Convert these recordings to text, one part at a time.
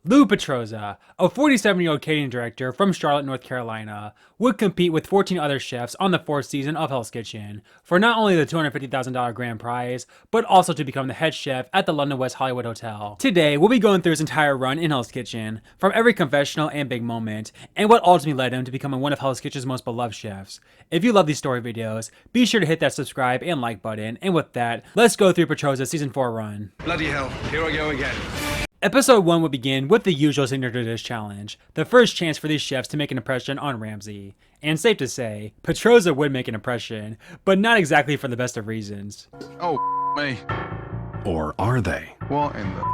Lou Petrozza, a 47-year-old catering director from Charlotte, North Carolina, would compete with 14 other chefs on the 4th season of Hell's Kitchen for not only the $250,000 grand prize, but also to become the head chef at the London West Hollywood Hotel. Today, we'll be going through his entire run in Hell's Kitchen, from every confessional and big moment, and what ultimately led him to becoming one of Hell's Kitchen's most beloved chefs. If you love these story videos, be sure to hit that subscribe and like button, and with that, let's go through Petrozza's season 4 run. Bloody hell, here I go again. Episode 1 would begin with the usual signature dish challenge, the first chance for these chefs to make an impression on Ramsay. And safe to say, Petrozza would make an impression, but not exactly for the best of reasons. Oh, me. Or are they? What in the...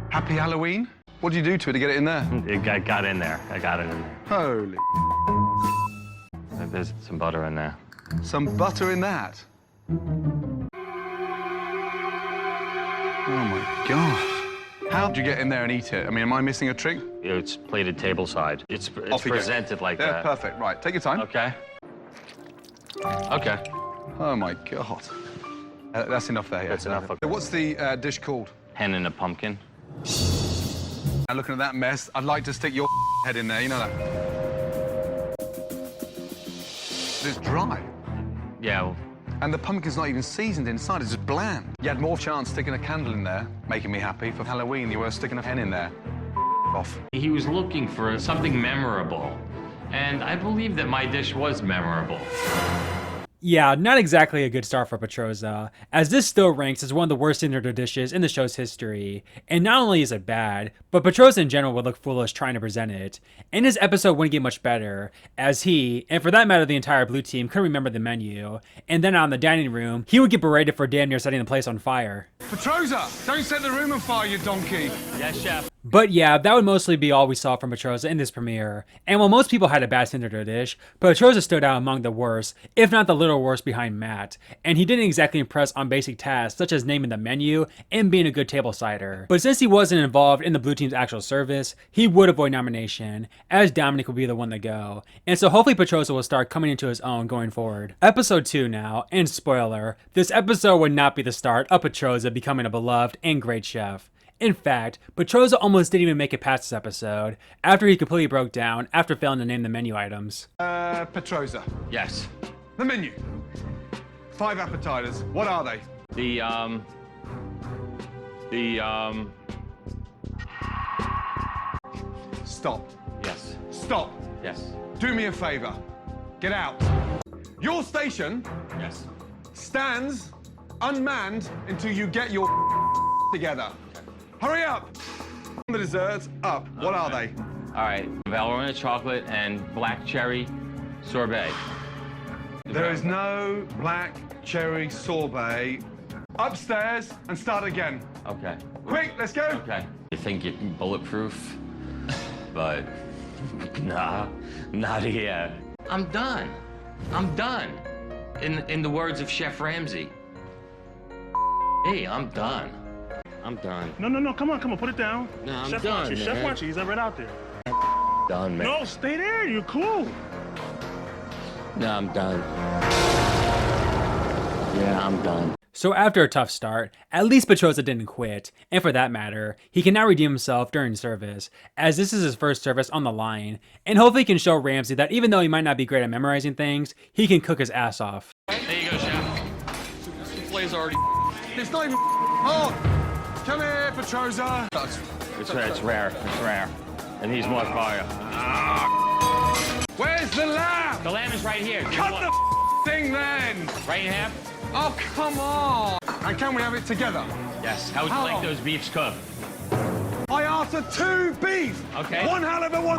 Happy Halloween? What did you do to it to get it in there? It got in there. I got it in there. Holy... There's some butter in there. Some butter in that? Oh my God. How did you get in there and eat it? I mean, am I missing a trick? It's plated table side. It's Off you go. presented like Yeah, that. perfect. Right, take your time. Okay. Okay. Oh my God. That's enough there. Yeah. That's enough, okay. What's the dish called? Hen and a pumpkin. Now, looking at that mess, I'd like to stick your head in there. You know that. It's dry. Yeah. Well, And the pumpkin's not even seasoned inside, it's just bland. You had more chance sticking a candle in there, making me happy. For Halloween, you were sticking a hen in there. Off. he was looking for something memorable, and I believe that my dish was memorable. Yeah, not exactly a good start for Petrozza, as this still ranks as one of the worst signature dishes in the show's history. And not only is it bad, but Petrozza in general would look foolish trying to present it. And his episode wouldn't get much better, as he, and for that matter the entire blue team, couldn't remember the menu. And then out in the dining room, he would get berated for damn near setting the place on fire. Petrozza, don't set the room on fire, you donkey. Yes, chef. But yeah, that would mostly be all we saw from Petrozza in this premiere. And while most people had a bad signature dish, Petrozza stood out among the worst, if not the little worst behind Matt. And he didn't exactly impress on basic tasks such as naming the menu and being a good table sider. But since he wasn't involved in the blue team's actual service, he would avoid nomination, as Dominic would be the one to go. And so hopefully Petrozza will start coming into his own going forward. Episode 2 now, and spoiler, this episode would not be the start of Petrozza becoming a beloved and great chef. In fact, Petrozza almost didn't even make it past this episode, after he completely broke down after failing to name the menu items. Petrozza, Yes. the menu. 5 appetizers, what are they? The Stop. Yes. Stop. Yes. Do me a favor. Get out. Your station Yes. stands unmanned until you get your together. Hurry up. The desserts, up. What are they? All right. Valrhona chocolate and black cherry sorbet. There is no black cherry sorbet. Upstairs and start again. Okay. Quick, let's go. Okay. You think you're bulletproof? But nah, not here. I'm done. I'm done. In the words of Chef Ramsay. Hey, I'm done. I'm done. No, come on, put it down. No, I'm Chef done, watches, man. Chef watches, he's right out there. Done, man. No, stay there, you're cool. No, I'm done. Yeah, I'm done. So after a tough start, at least Petrozza didn't quit, and for that matter, he can now redeem himself during service, as this is his first service on the line, and hopefully he can show Ramsay that even though he might not be great at memorizing things, he can cook his ass off. There you go, Chef. This souffle's already... It's not even on. Come here, Petrozza. It's rare. It's rare. And he's more fire. Where's the lamb? The lamb is right here. Do you Cut want- the thing then. Right in half? Oh, come on. And can we have it together? Yes. How would you How like long? those beefs cooked? I asked for 2 beef. Okay. One halibut, one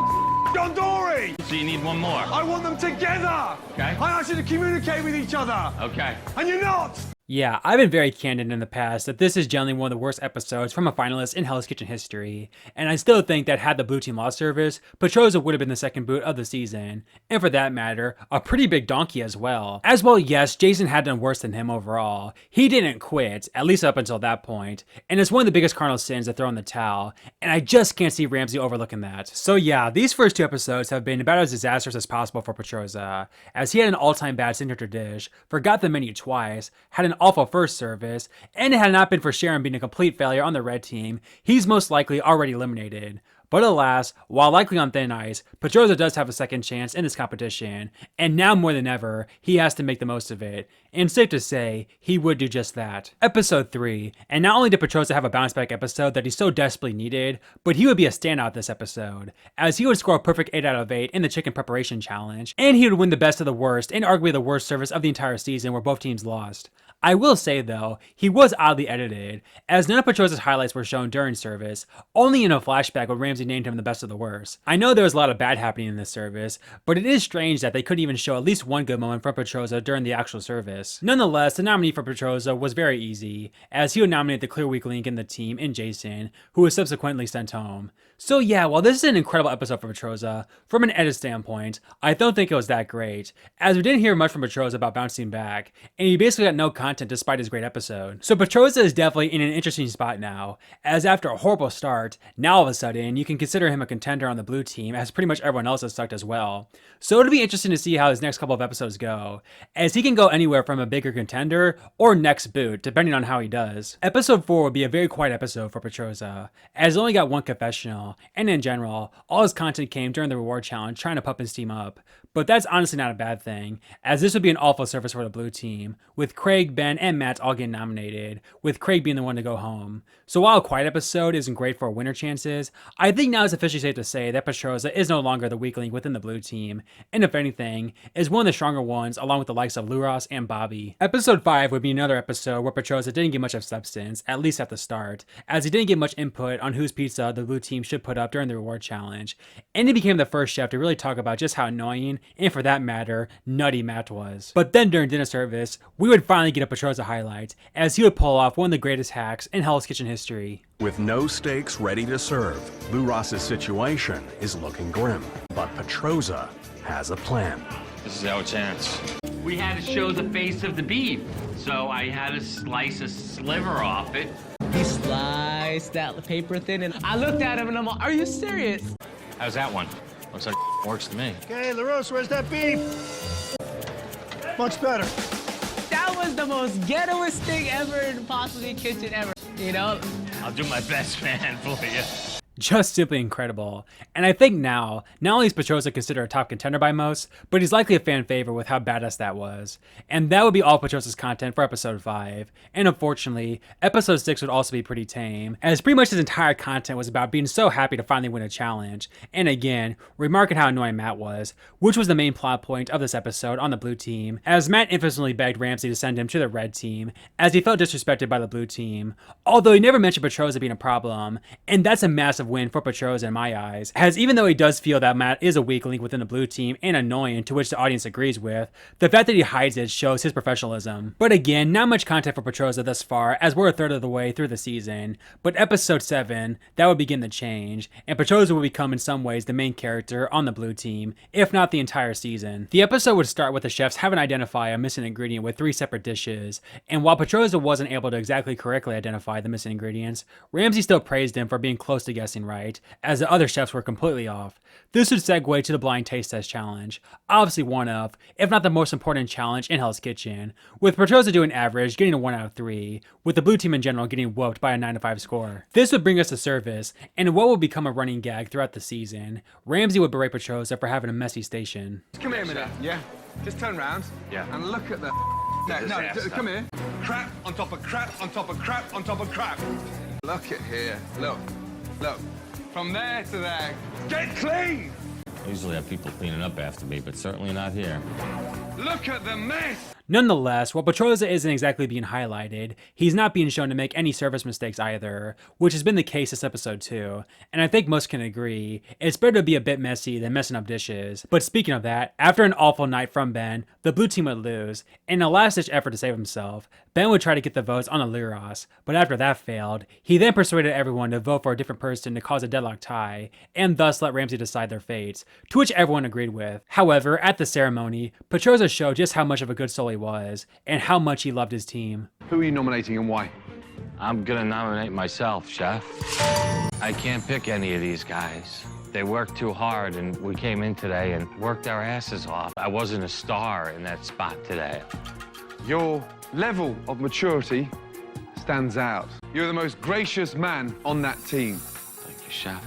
John Dory. So you need one more. I want them together. Okay. I asked you to communicate with each other. Okay. And you're not. Yeah, I've been very candid in the past that this is generally one of the worst episodes from a finalist in Hell's Kitchen history, and I still think that had the blue team lost service, Petrozza would have been the second boot of the season, and for that matter, a pretty big donkey as well. As well, yes, Jason had done worse than him overall. He didn't quit, at least up until that point, and it's one of the biggest cardinal sins to throw in the towel, and I just can't see Ramsay overlooking that. So yeah, these first 2 episodes have been about as disastrous as possible for Petrozza, as he had an all-time bad signature dish, forgot the menu twice, had an an awful first service, and it had not been for Sharon being a complete failure on the red team, he's most likely already eliminated. But alas, while likely on thin ice, Petrozza does have a second chance in this competition, and now more than ever, he has to make the most of it. And safe to say, he would do just that. Episode 3, and not only did Petrozza have a bounce back episode that he so desperately needed, but he would be a standout this episode, as he would score a perfect 8 out of 8 in the chicken preparation challenge, and he would win the best of the worst and arguably the worst service of the entire season where both teams lost. I will say though, he was oddly edited, as none of Petrozza's highlights were shown during service, only in a flashback when Ramsey named him the best of the worst. I know there was a lot of bad happening in this service, but it is strange that they couldn't even show at least one good moment from Petrozza during the actual service. Nonetheless, the nominee for Petrozza was very easy, as he would nominate the clear weak link in the team in Jason, who was subsequently sent home. So yeah, while this is an incredible episode for Petrozza, from an edit standpoint, I don't think it was that great, as we didn't hear much from Petrozza about bouncing back, and he basically got no content despite his great episode. So Petrozza is definitely in an interesting spot now, as after a horrible start, now all of a sudden, you can consider him a contender on the blue team, as pretty much everyone else has sucked as well. So it'll be interesting to see how his next couple of episodes go, as he can go anywhere from a bigger contender or next boot, depending on how he does. Episode 4 will be a very quiet episode for Petrozza, as he only got one confessional, and in general, all his content came during the reward challenge trying to pump his team up. But that's honestly not a bad thing, as this would be an awful service for the blue team, with Craig, Ben, and Matt all getting nominated, with Craig being the one to go home. So while a quiet episode isn't great for winner chances, I think now it's officially safe to say that Petrozza is no longer the weak link within the blue team, and if anything, is one of the stronger ones along with the likes of Luras and Bobby. Episode 5 would be another episode where Petrozza didn't get much of substance, at least at the start, as he didn't get much input on whose pizza the blue team should put up during the reward challenge, and he became the first chef to really talk about just how annoying, and for that matter, nutty Matt was. But then during dinner service, we would finally get a Petrozza highlight, as he would pull off one of the greatest hacks in Hell's Kitchen history. With no steaks ready to serve, Lou Ross's situation is looking grim. But Petrozza has a plan. This is our chance. We had to show the face of the beef, so I had to slice a sliver off it. He sliced that paper thin, and I looked at him and I'm like, are you serious? How's that one? Looks like works to me. Okay, LaRose, where's that beef? Much better. That was the most ghettoest thing ever in possibly kitchen ever, you know? I'll do my best, man, for you. Just simply incredible. And I think now, not only is Petrozza considered a top contender by most, but he's likely a fan favorite with how badass that was. And that would be all Petrozza's content for episode 5. And unfortunately, episode 6 would also be pretty tame, as pretty much his entire content was about being so happy to finally win a challenge. And again, remarking how annoying Matt was, which was the main plot point of this episode on the blue team, as Matt infamously begged Ramsey to send him to the red team, as he felt disrespected by the blue team. Although he never mentioned Petrozza being a problem, and that's a massive win for Petrozza in my eyes, as even though he does feel that Matt is a weak link within the blue team and annoying, to which the audience agrees with, the fact that he hides it shows his professionalism. But again, not much content for Petrozza thus far, as we're a third of the way through the season, but episode 7, that would begin the change, and Petrozza would become in some ways the main character on the blue team, if not the entire season. The episode would start with the chefs having to identify a missing ingredient with 3 separate dishes, and while Petrozza wasn't able to exactly correctly identify the missing ingredients, Ramsey still praised him for being close to guessing right, as the other chefs were completely off. This would segue to the blind taste test challenge, obviously one of, if not the most important challenge in Hell's Kitchen, with Petrozza doing average, getting a 1 out of 3, with the blue team in general getting whooped by a 9 to 5 score. This would bring us to service, and what would become a running gag throughout the season, Ramsey would berate Petrozza for having a messy station. Come here a minute, yeah? Just turn round. Yeah. And look at the... No, come here. Crap on top of crap on top of crap on top of crap. Look at here. Look. From there to there. Get clean! I usually have people cleaning up after me, but certainly not here. Look at the mess! Nonetheless, while Petrozza isn't exactly being highlighted, he's not being shown to make any service mistakes either, which has been the case this episode too, and I think most can agree, it's better to be a bit messy than messing up dishes. But speaking of that, after an awful night from Ben, the blue team would lose, and in a last-ditch effort to save himself, Ben would try to get the votes on the Luras, but after that failed, he then persuaded everyone to vote for a different person to cause a deadlock tie, and thus let Ramsey decide their fates, to which everyone agreed with. However, at the ceremony, Petrozza showed just how much of a good soul he was, and how much he loved his team. Who are you nominating and why? I'm gonna nominate myself, chef. I can't pick any of these guys. They worked too hard, and we came in today and worked our asses off. I wasn't a star in that spot today. Your level of maturity stands out. You're the most gracious man on that team. Thank you, chef.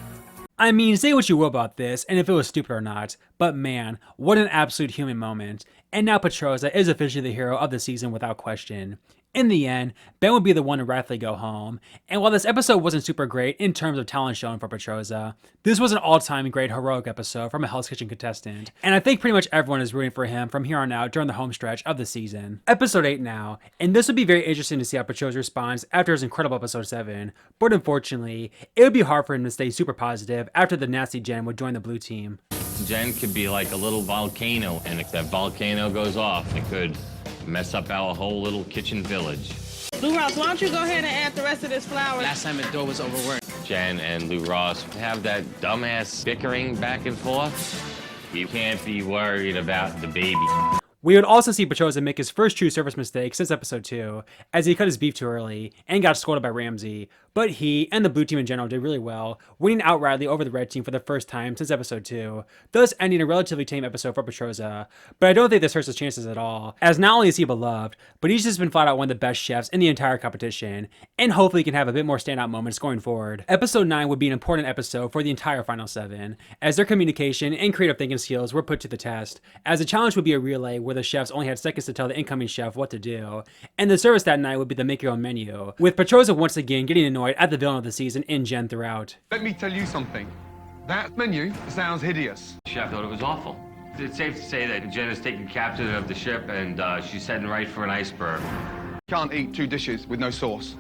I mean, say what you will about this, and if it was stupid or not, but man, what an absolute human moment. And now Petrozza is officially the hero of the season without question. In the end, Ben would be the one to rightfully go home, and while this episode wasn't super great in terms of talent shown for Petrozza, this was an all-time great heroic episode from a Hell's Kitchen contestant, and I think pretty much everyone is rooting for him from here on out during the home stretch of the season. Episode 8 now, and this would be very interesting to see how Petrozza responds after his incredible episode 7, but unfortunately, it would be hard for him to stay super positive after the nasty Jen would join the blue team. Jen could be like a little volcano, and if that volcano goes off, it could mess up our whole little kitchen village. Lou Ross, why don't you go ahead and add the rest of this flour? Last time the dough was overworked. Jen and Lou Ross have that dumbass bickering back and forth. You can't be worried about the baby. We would also see Petrozza make his first true service mistake since episode 2, as he cut his beef too early and got scolded by Ramsey, but he and the blue team in general did really well, winning outrightly over the red team for the first time since episode 2, thus ending a relatively tame episode for Petrozza. But I don't think this hurts his chances at all, as not only is he beloved, but he's just been flat out one of the best chefs in the entire competition, and hopefully can have a bit more standout moments going forward. Episode 9 would be an important episode for the entire final 7, as their communication and creative thinking skills were put to the test, as the challenge would be a relay where the chefs only had seconds to tell the incoming chef what to do, and the service that night would be the make your own menu, with Petrozza once again getting annoyed at the villain of the season in Jen throughout. Let me tell you something. That menu sounds hideous. Chef thought it was awful. It's safe to say that Jen is taken captive of the ship, and she's heading right for an iceberg. Can't eat 2 dishes with no sauce.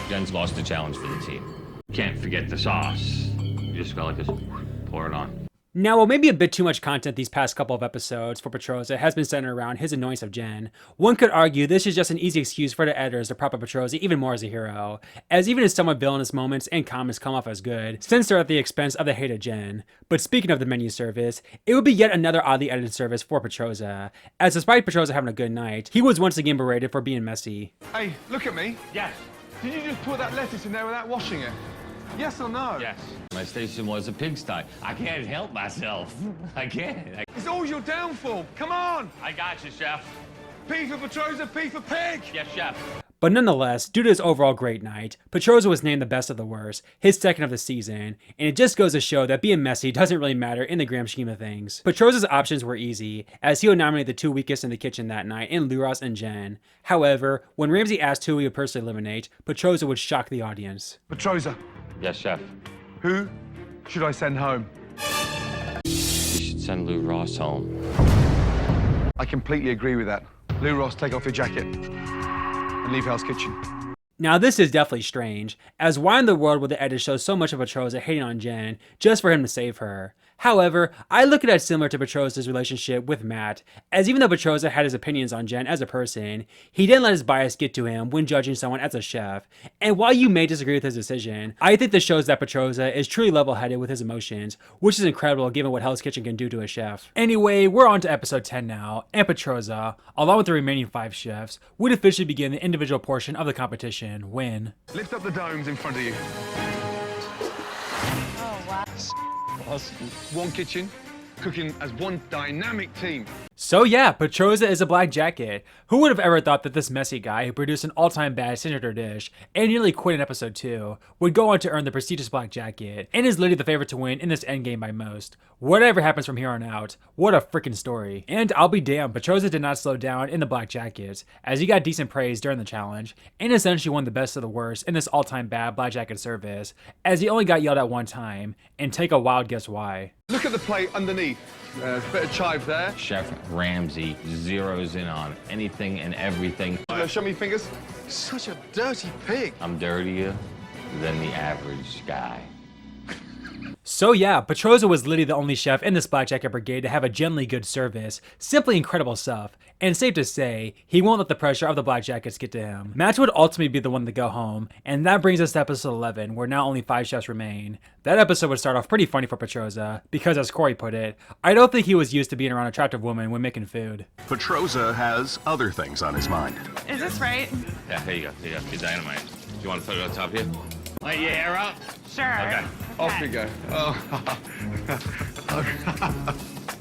Jen's lost the challenge for the team. Can't forget the sauce. You just go like this, pour it on. Now, while maybe a bit too much content these past couple of episodes for Petrozza has been centered around his annoyance of Jen, one could argue this is just an easy excuse for the editors to prop up Petrozza even more as a hero, as even his somewhat villainous moments and comments come off as good, since they're at the expense of the hated Jen. But speaking of the menu service, it would be yet another oddly edited service for Petrozza, as despite Petrozza having a good night, he was once again berated for being messy. Hey, look at me. Yes. Did you just put that lettuce in there without washing it? Yes or no? Yes. My station was a pigsty. I can't help myself. I can't. It's always your downfall. Come on. I got you, chef. P for Petrozza, P for pig. Yes, chef. But nonetheless, due to his overall great night, Petrozza was named the best of the worst, his second of the season, and it just goes to show that being messy doesn't really matter in the grand scheme of things. Petrozza's options were easy, as he would nominate the 2 weakest in the kitchen that night in Lou Ross and Jen. However, when Ramsey asked who he would personally eliminate, Petrozza would shock the audience. Petrozza, Yes, chef. who should I send home? You should send Lou Ross home. I completely agree with that. Lou Ross, take off your jacket and leave Hell's Kitchen. Now this is definitely strange, as why in the world would the edit show so much of Petrozza hating on Jen just for him to save her? However, I look at it similar to Petrozza's relationship with Matt, as even though Petrozza had his opinions on Jen as a person, he didn't let his bias get to him when judging someone as a chef. And while you may disagree with his decision, I think this shows that Petrozza is truly level-headed with his emotions, which is incredible given what Hell's Kitchen can do to a chef. Anyway, we're on to episode 10 now, and Petrozza, along with the remaining 5 chefs, would officially begin the individual portion of the competition when... Lift up the domes in front of you. Oh, wow. One kitchen, cooking as one dynamic team. So yeah, Petrozza is a black jacket. Who would have ever thought that this messy guy who produced an all-time bad signature dish and nearly quit in episode 2 would go on to earn the prestigious black jacket and is literally the favorite to win in this endgame by most. Whatever happens from here on out, what a freaking story. And I'll be damned, Petrozza did not slow down in the black jacket, as he got decent praise during the challenge and essentially won the best of the worst in this all-time bad black jacket service, as he only got yelled at one time, and take a wild guess why. Look at the plate underneath. There's a bit of chive there. Chef Ramsey zeroes in on anything and everything. Show me your fingers. Such a dirty pig. I'm dirtier than the average guy. So yeah, Petrozza was literally the only chef in this black jacket brigade to have a generally good service, simply incredible stuff, and safe to say, he won't let the pressure of the black jackets get to him. Matt would ultimately be the one to go home, and that brings us to episode 11, where now only 5 chefs remain. That episode would start off pretty funny for Petrozza, because as Corey put it, I don't think he was used to being around attractive women when making food. Petrozza has other things on his mind. Is this right? Yeah, here you go. Here you go. Your dynamite. Do you want to put it on top here? Light your hair up. Sure. Okay. Off you go. Oh.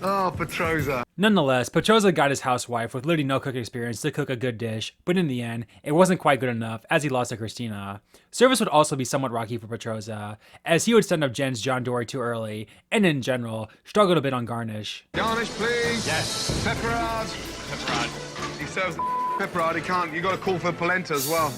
Oh, Petrozza. Nonetheless, Petrozza got his housewife with literally no cooking experience to cook a good dish, but in the end, it wasn't quite good enough as he lost to Christina. Service would also be somewhat rocky for Petrozza, as he would send up Jen's John Dory too early, and in general, struggled a bit on garnish. Garnish, please. Yes. Pepperard. Pepperod. He serves the pepperard. He can't. You got to call for polenta as well.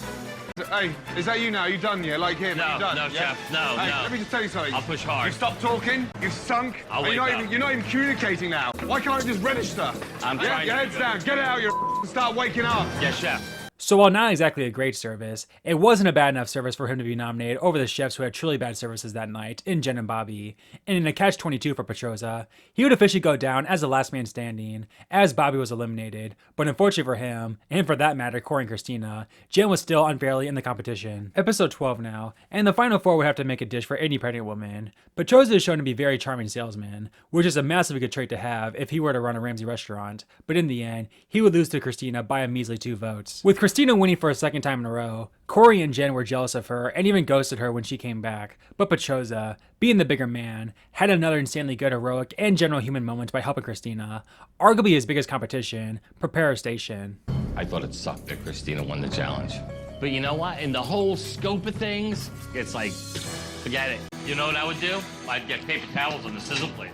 Hey, is that you now? You done, yeah? Like him? No, you done? no, yeah? Chef, no, Hey, no. let me just tell you something. I'll push hard. You stopped talking. You've sunk. I'll And wake up. you're not even communicating now. Why can't it just register? I'm yeah, trying your to head's do down. Get it out your and start waking up. Yes, chef. So while not exactly a great service, it wasn't a bad enough service for him to be nominated over the chefs who had truly bad services that night in Jen and Bobby. And in a catch-22 for Petrozza, he would officially go down as the last man standing, as Bobby was eliminated. But unfortunately for him, and for that matter, Corey and Christina, Jen was still unfairly in the competition. Episode 12 now, and the final four would have to make a dish for any pregnant woman. Petrozza is shown to be a very charming salesman, which is a massively good trait to have if he were to run a Ramsay restaurant. But in the end, he would lose to Christina by a measly 2 votes. With Christina winning for a second time in a row, Corey and Jen were jealous of her and even ghosted her when she came back. But Petrozza, being the bigger man, had another insanely good heroic and general human moment by helping Christina. Arguably his biggest competition, prepare her station. I thought it sucked that Christina won the challenge. But you know what? In the whole scope of things, it's like, forget it. You know what I would do? I'd get paper towels on the sizzle plate.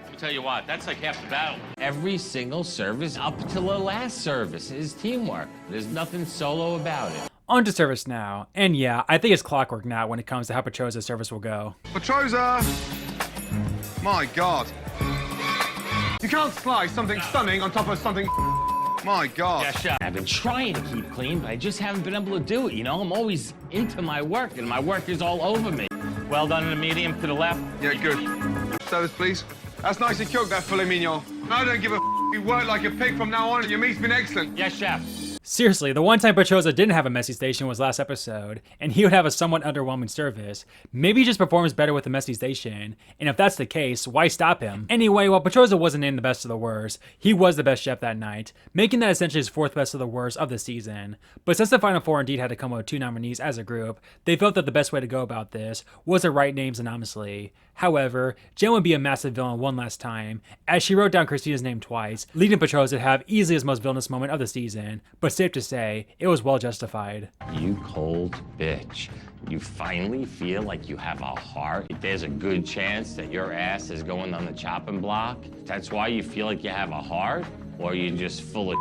Let me tell you what, that's like half the battle. Every single service up till the last service is teamwork. There's nothing solo about it. On to service now. And yeah, I think it's clockwork now when it comes to how Petrozza's service will go. Petrozza. My God. You can't slice something stunning on top of something. My God. Yeah, chef. I've been trying to keep clean, but I just haven't been able to do it, you know? I'm always into my work, and my work is all over me. Well done in the medium to the left. Yeah, good. Service, please. That's nicely cooked, that filet mignon. I don't give a You work like a pig from now on. Your meat's been excellent. Yes, chef. Seriously, the one time Petrozza didn't have a messy station was last episode, and he would have a somewhat underwhelming service. Maybe he just performs better with the messy station, and if that's the case, why stop him? Anyway, while Petrozza wasn't in the best of the worst, he was the best chef that night, making that essentially his 4th best of the worst of the season. But since the final 4 indeed had to come with 2 nominees as a group, they felt that the best way to go about this was to write names anonymously. However, Jen would be a massive villain one last time, as she wrote down Christina's name twice, leading Petrozza to have easily his most villainous moment of the season, but safe to say, it was well justified. You cold bitch. You finally feel like you have a heart? There's a good chance that your ass is going on the chopping block? That's why you feel like you have a heart? Or are you just full of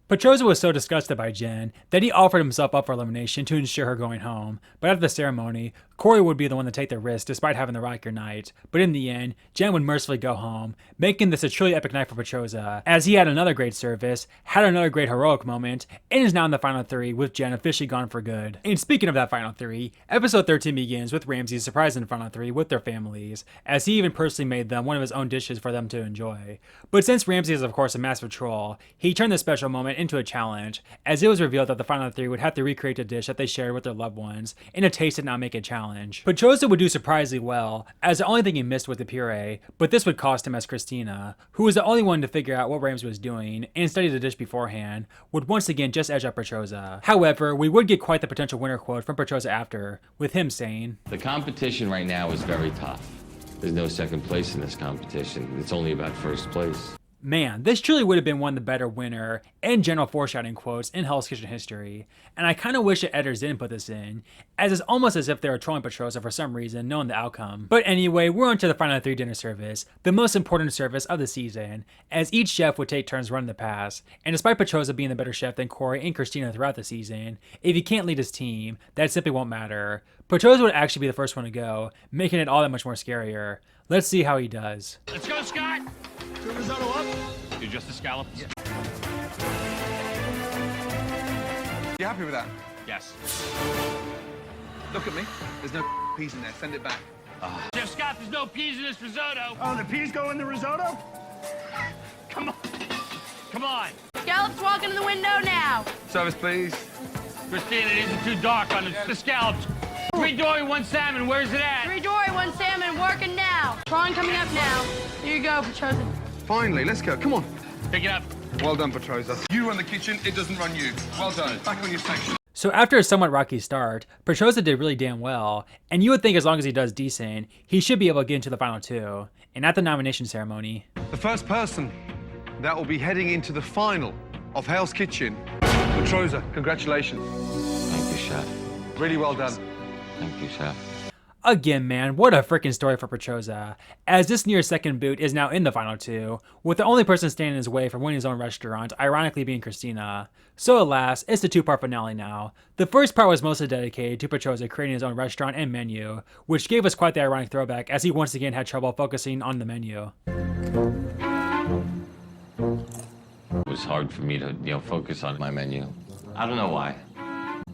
Petrozza was so disgusted by Jen that he offered himself up for elimination to ensure her going home, but after the ceremony, Corey would be the one to take the risk despite having the rockier night. But in the end, Jen would mercifully go home, making this a truly epic night for Petrozza, as he had another great service, had another great heroic moment, and is now in the final 3 with Jen officially gone for good. And speaking of that final 3, episode 13 begins with Ramsay's surprising final 3 with their families, as he even personally made them one of his own dishes for them to enjoy. But since Ramsay is of course a massive troll, he turned this special moment into a challenge, as it was revealed that the final 3 would have to recreate a dish that they shared with their loved ones in a taste it not make it challenge. Petrozza would do surprisingly well, as the only thing he missed was the puree, but this would cost him, as Christina, who was the only one to figure out what Ramsay was doing and study the dish beforehand, would once again just edge up Petrozza. However, we would get quite the potential winner quote from Petrozza after, with him saying, The competition right now is very tough. There's no second place in this competition. It's only about first place. Man, this truly would have been one of the better winner and general foreshadowing quotes in Hell's Kitchen history, and I kinda wish the editors didn't put this in, as it's almost as if they were trolling Petrozza for some reason, knowing the outcome. But anyway, we're on to the final 3 dinner service, the most important service of the season, as each chef would take turns running the pass, and despite Petrozza being the better chef than Corey and Christina throughout the season, if he can't lead his team, that simply won't matter. Petrozza would actually be the first one to go, making it all that much more scarier. Let's see how he does. Let's go, Scott! Is the risotto up? Do just the scallops? Yeah. You happy with that? Yes. Look at me. There's no peas in there. Send it back. Chef Scott, there's no peas in this risotto. Oh, the peas go in the risotto? Come on. Come on. Scallops walking in the window now. Service, please. Christina, it isn't too dark on the scallops. 3 dory, 1 salmon. Where's it at? 3 dory, 1 salmon, working now. Prawn coming up now. Here you go, Petrozza. Finally, let's go. Come on. Pick it up. Well done, Petrozza. You run the kitchen. It doesn't run you. Well done. Back on your section. So after a somewhat rocky start, Petrozza did really damn well, and you would think as long as he does decent, he should be able to get into the final 2. And at the nomination ceremony, The first person that will be heading into the final of Hell's Kitchen, Petrozza, congratulations. Thank you, chef. Really well done. Thank you, chef. again, man, what a freaking story for Petrozza, as this near second boot is now in the final 2, with the only person standing in his way from winning his own restaurant ironically being Christina. So alas, it's the 2-part finale now. The first part was mostly dedicated to Petrozza creating his own restaurant and menu, which gave us quite the ironic throwback as he once again had trouble focusing on the menu. It was hard for me to, focus on my menu. I don't know why.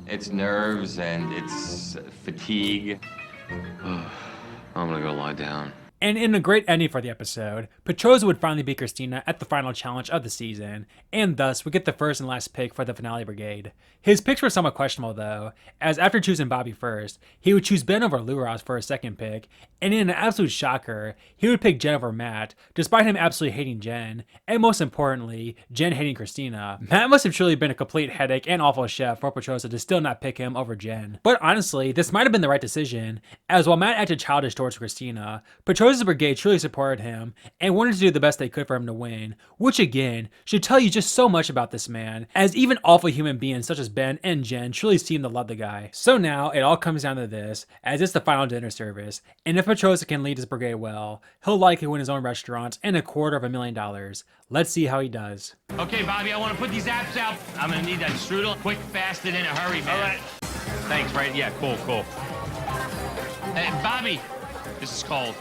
It's nerves and it's fatigue. I'm gonna go lie down. And in a great ending for the episode, Petrozza would finally beat Christina at the final challenge of the season, and thus we get the first and last pick for the finale brigade. His picks were somewhat questionable though, as after choosing Bobby first, he would choose Ben over Lou Ross for his second pick, and in an absolute shocker, he would pick Jen over Matt, despite him absolutely hating Jen, and most importantly, Jen hating Christina. Matt must have truly been a complete headache and awful chef for Petrozza to still not pick him over Jen. But honestly, this might have been the right decision, as while Matt acted childish towards Christina, Petrozza's brigade truly supported him and wanted to do the best they could for him to win, which again should tell you just so much about this man, as even awful human beings such as Ben and Jen truly seem to love the guy. So now it all comes down to this, as it's the final dinner service, and if Petrozza can lead his brigade well, he'll likely win his own restaurant and $250,000. Let's see how he does. Okay, Bobby, I want to put these apps out. I'm gonna need that strudel quick, fast, and in a hurry, man. All right. Thanks, right? Yeah, cool. Hey, Bobby, this is cold.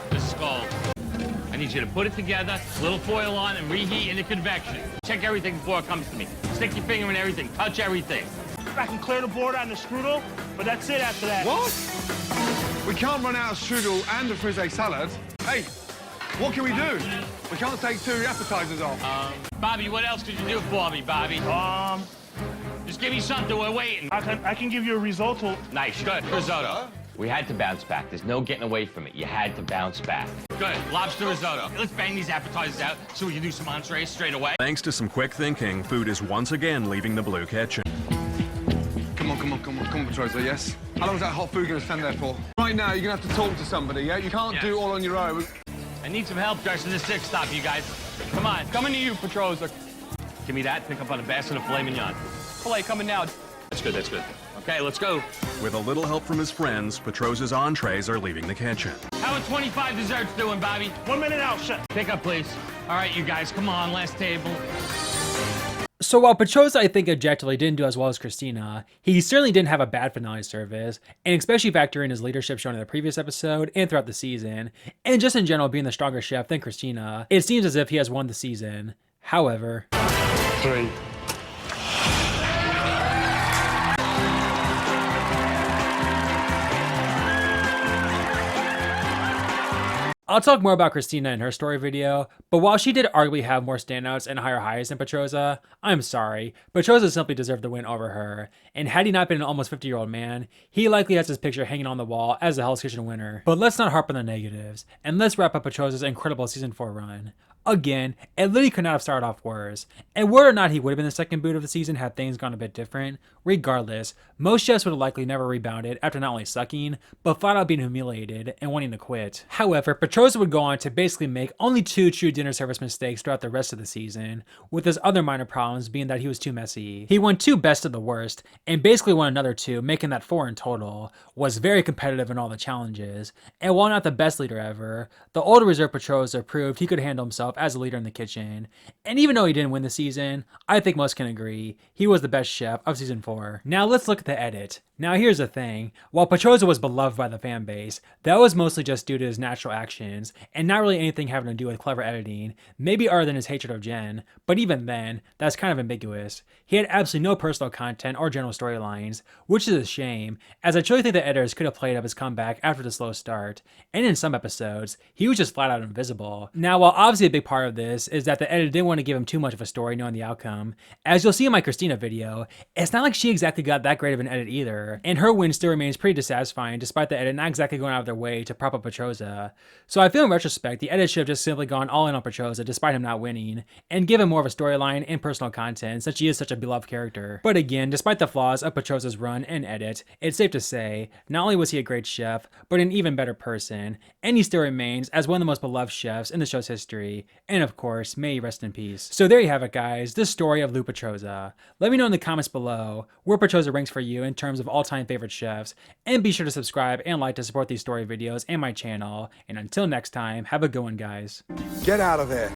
I need you to put it together, a little foil on, and reheat into convection. Check everything before it comes to me. Stick your finger in everything. Touch everything. I can clear the board on the strudel, but that's it after that. What? We can't run out of strudel and a frisee salad. Hey, what can we do? We can't take 2 appetizers off. Bobby, what else could you do for me, Bobby? Just give me something. We're waiting. I can give you a risotto. Nice. Good. Risotto. We had to bounce back. There's no getting away from it. You had to bounce back. Good. Lobster risotto. Let's bang these appetizers out so we can do some entrees straight away. Thanks to some quick thinking, food is once again leaving the blue kitchen. Come on, Petrozza, yes? How long is that hot food going to stand there for? Right now, you're going to have to talk to somebody, yeah? You can't do it all on your own. I need some help dressing this 6 stop, you guys. Come on. Coming to you, Petrozza. Give me that. Pick up on a basket of filet mignon. Filet coming now. That's good. Okay, let's go. With a little help from his friends, Petrozza's entrees are leaving the kitchen. How are 25 desserts doing, Bobby? 1 minute out, chef. Pick up, please. All right, you guys, come on, last table. So while Petrozza, I think, objectively didn't do as well as Christina, he certainly didn't have a bad finale service, and especially factoring his leadership shown in the previous episode and throughout the season, and just in general being the stronger chef than Christina, it seems as if he has won the season. However... 3. I'll talk more about Christina in her story video, but while she did arguably have more standouts and higher highs than Petrozza, I'm sorry, Petrozza simply deserved the win over her, and had he not been an almost 50-year-old man, he likely has his picture hanging on the wall as the Hell's Kitchen winner. But let's not harp on the negatives, and let's wrap up Petrozza's incredible season 4 run. Again, it literally could not have started off worse, and whether or not he would have been the second boot of the season had things gone a bit different, regardless, most chefs would have likely never rebounded after not only sucking, but flat out being humiliated and wanting to quit. However, Petrozza would go on to basically make only 2 true dinner service mistakes throughout the rest of the season, with his other minor problems being that he was too messy. He won 2 best of the worst, and basically won another 2, making that 4 in total, was very competitive in all the challenges, and while not the best leader ever, the older reserve Petrozza proved he could handle himself as a leader in the kitchen, and even though he didn't win the season, I think most can agree, he was the best chef of season 4. Now let's look at the edit. Now here's the thing, while Petrozza was beloved by the fan base, that was mostly just due to his natural actions, and not really anything having to do with clever editing, maybe other than his hatred of Jen, but even then, that's kind of ambiguous. He had absolutely no personal content or general storylines, which is a shame, as I truly think the editors could have played up his comeback after the slow start, and in some episodes, he was just flat out invisible. Now while obviously a big part of this is that the editor didn't want to give him too much of a story knowing the outcome, as you'll see in my Christina video, it's not like she exactly got that great of an edit either. character, and her win still remains pretty dissatisfying despite the edit not exactly going out of their way to prop up Petrozza. So I feel in retrospect, the edit should have just simply gone all in on Petrozza despite him not winning, and give him more of a storyline and personal content since she is such a beloved character. But again, despite the flaws of Petrozza's run and edit, it's safe to say, not only was he a great chef, but an even better person, and he still remains as one of the most beloved chefs in the show's history, and of course, may he rest in peace. So there you have it guys, the story of Lou Petrozza. Let me know in the comments below where Petrozza ranks for you in terms of all-time favorite chefs, and be sure to subscribe and like to support these story videos and my channel, and until next time, have a good one guys. Get out of there.